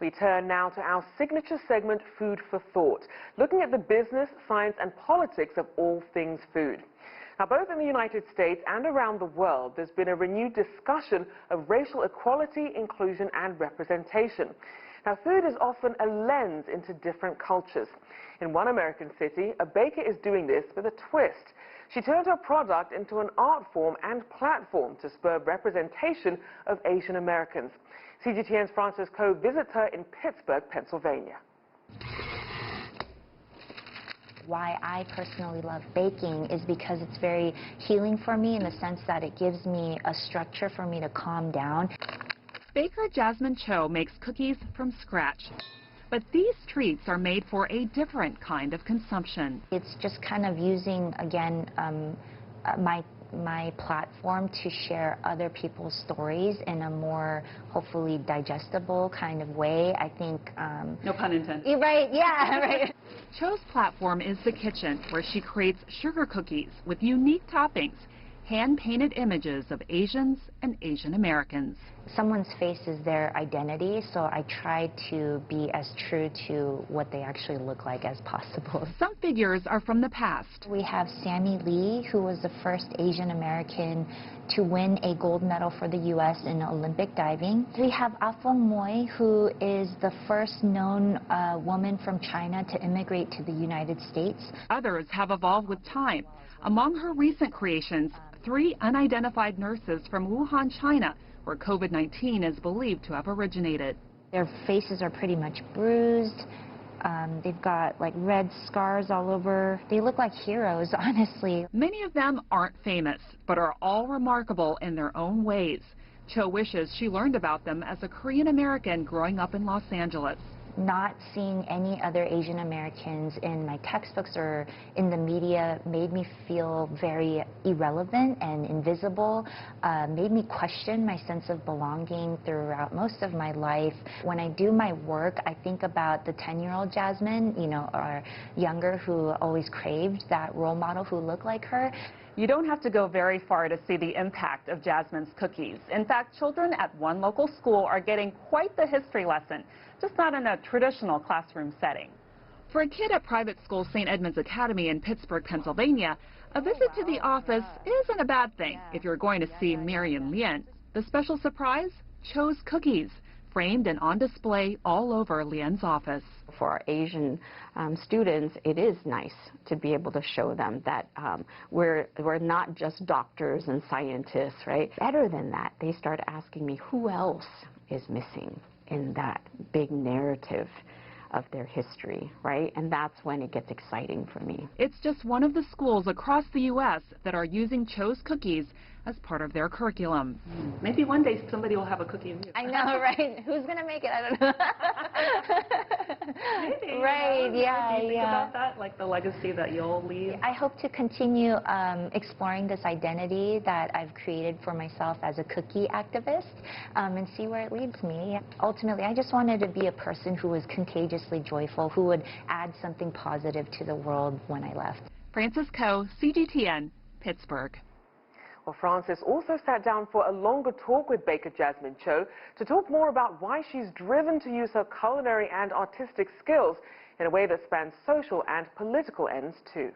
We turn now to our signature segment, Food for Thought, looking at the business, science and politics of all things food. Now, both in the United States and around the world, there's been a renewed discussion of racial equality, inclusion and representation. Now, food is often a lens into different cultures. In one American city, a baker is doing this with a twist. She turned her product into an art form and platform to spur representation of Asian Americans. CGTN's Frances Cho visits her in Pittsburgh, Pennsylvania. Why I personally love baking is because it's very healing for me in the sense that it gives me a structure for me to calm down. Baker Jasmine Cho makes cookies from scratch. But these treats are made for a different kind of consumption. It's just kind of using, again, my platform to share other people's stories in a more, hopefully, digestible kind of way. I think... no pun intended. Right, yeah, right. Cho's platform is the kitchen, where she creates sugar cookies with unique toppings, hand-painted images of Asians and Asian Americans. Someone's face is their identity, so I try to be as true to what they actually look like as possible. Some figures are from the past. We have Sammy Lee, who was the first Asian American to win a gold medal for the U.S. in Olympic diving. We have Afong Moy, who is the first known woman from China to immigrate to the United States. Others have evolved with time. Among her recent creations, 3 unidentified nurses from Wuhan, China, where COVID-19 is believed to have originated. Their faces are pretty much bruised. They've got like red scars all over. They look like heroes, honestly. Many of them aren't famous, but are all remarkable in their own ways. Cho wishes she learned about them as a Korean American growing up in Los Angeles. Not seeing any other Asian Americans in my textbooks or in the media made me feel very irrelevant and invisible, made me question my sense of belonging throughout most of my life. When I do my work, I think about the 10-year-old Jasmine, you know, or younger, who always craved that role model who looked like her. You don't have to go very far to see the impact of Jasmine's cookies. In fact, children at one local school are getting quite the history lesson, just not in a traditional classroom setting. For a kid at private school St. Edmund's Academy in Pittsburgh, Pennsylvania, a visit to the office isn't a bad thing if you're going to see Marion Lien. The special surprise? Cho's cookies, framed and on display all over Lien's office. For our Asian students, it is nice to be able to show them that we're not just doctors and scientists, right? Better than that, they start asking me who else is missing in that big narrative of their history, right? And that's when it gets exciting for me. It's just one of the schools across the U.S. that are using Cho's cookies as part of their curriculum. Maybe one day somebody will have a cookie of you. I know, right? Who's going to make it? I don't know. Maybe. Right, yeah, Do you think about that, like the legacy that you'll leave? I hope to continue exploring this identity that I've created for myself as a cookie activist and see where it leads me. Ultimately, I just wanted to be a person who was contagiously joyful, who would add something positive to the world when I left. Frances Cho, CGTN, Pittsburgh. Well, Frances also sat down for a longer talk with Baker Jasmine Cho to talk more about why she's driven to use her culinary and artistic skills in a way that spans social and political ends too.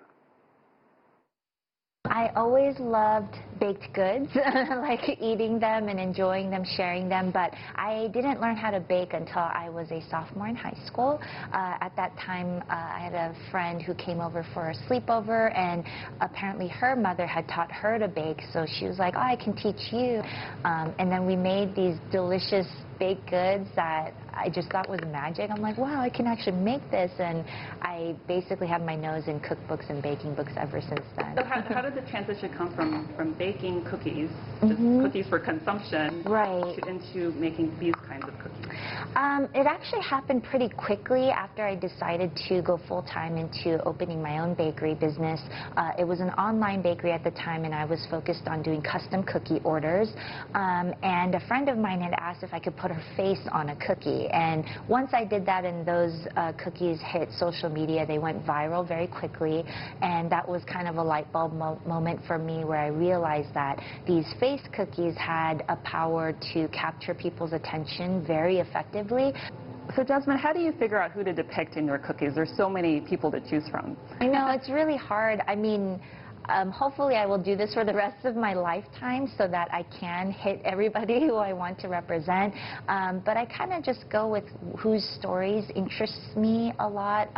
I always loved baked goods, like eating them and enjoying them, sharing them, but I didn't learn how to bake until I was a sophomore in high school. At that time, I had a friend who came over for a sleepover, and apparently her mother had taught her to bake, so she was like, oh, I can teach you. And then we made these delicious baked goods that I just thought was magic. I'm like, wow, I can actually make this, and I basically have my nose in cookbooks and baking books ever since then. So how did the transition come from baking cookies, just cookies for consumption, right, into making these kinds of cookies? It actually happened pretty quickly after I decided to go full-time into opening my own bakery business. It was an online bakery at the time, and I was focused on doing custom cookie orders. And a friend of mine had asked if I could put her face on a cookie. And once I did that and those cookies hit social media, they went viral very quickly. And that was kind of a light bulb moment for me, where I realized that these face cookies had a power to capture people's attention very effectively. So Jasmine, how do you figure out who to depict in your cookies? There's so many people to choose from. I know, it's really hard. I mean, hopefully I will do this for the rest of my lifetime so that I can hit everybody who I want to represent. But I kind of just go with whose stories interest me a lot.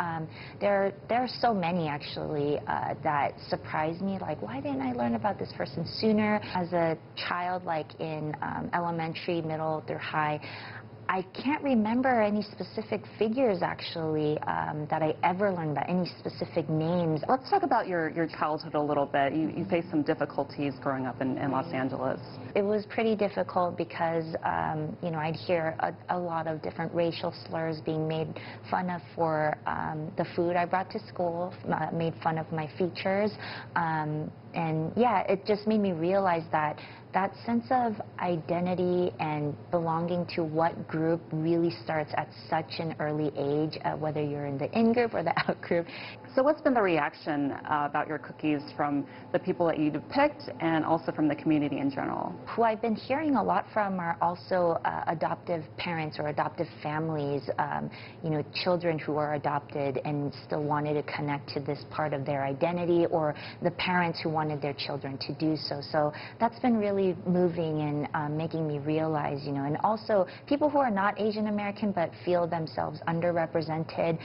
There are so many actually that surprise me, like why didn't I learn about this person sooner? As a child, like in elementary, middle through high, I can't remember any specific figures, actually, that I ever learned about, any specific names. Let's talk about your childhood a little bit. You faced some difficulties growing up in Los Angeles. It was pretty difficult because, you know, I'd hear a lot of different racial slurs being made fun of for the food I brought to school, made fun of my features. And yeah, it just made me realize that that sense of identity and belonging to what group really starts at such an early age, whether you're in the in-group or the out-group. So what's been the reaction about your cookies from the people that you depict and also from the community in general? Who I've been hearing a lot from are also adoptive parents or adoptive families, you know, children who are adopted and still wanted to connect to this part of their identity, or the parents who wanted their children to do so. So that's been really moving and making me realize, you know, and also people who are not Asian American but feel themselves underrepresented,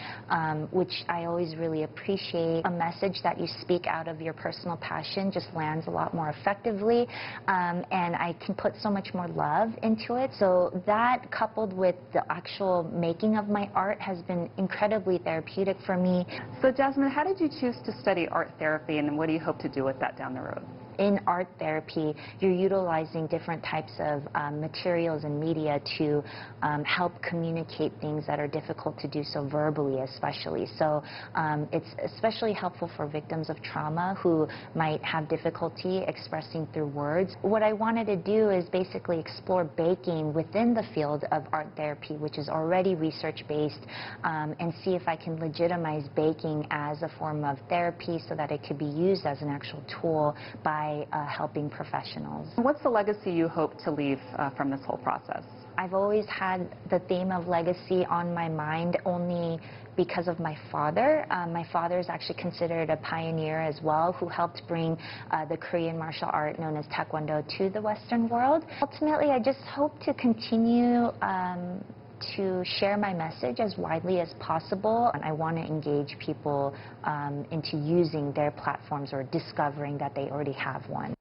which I always really appreciate. A message that you speak out of your personal passion just lands a lot more effectively, and I can put so much more love into it. So that, coupled with the actual making of my art, has been incredibly therapeutic for me. So Jasmine, how did you choose to study art therapy, and what do you hope to do with that down the road? In art therapy, you're utilizing different types of materials and media to help communicate things that are difficult to do so verbally, especially. So it's especially helpful for victims of trauma who might have difficulty expressing through words. What I wanted to do is basically explore baking within the field of art therapy, which is already research-based, and see if I can legitimize baking as a form of therapy so that it could be used as an actual tool by helping professionals. What's the legacy you hope to leave from this whole process? I've always had the theme of legacy on my mind only because of my father. My father is actually considered a pioneer as well, who helped bring the Korean martial art known as Taekwondo to the Western world. Ultimately, I just hope to continue to share my message as widely as possible, and I want to engage people into using their platforms or discovering that they already have one.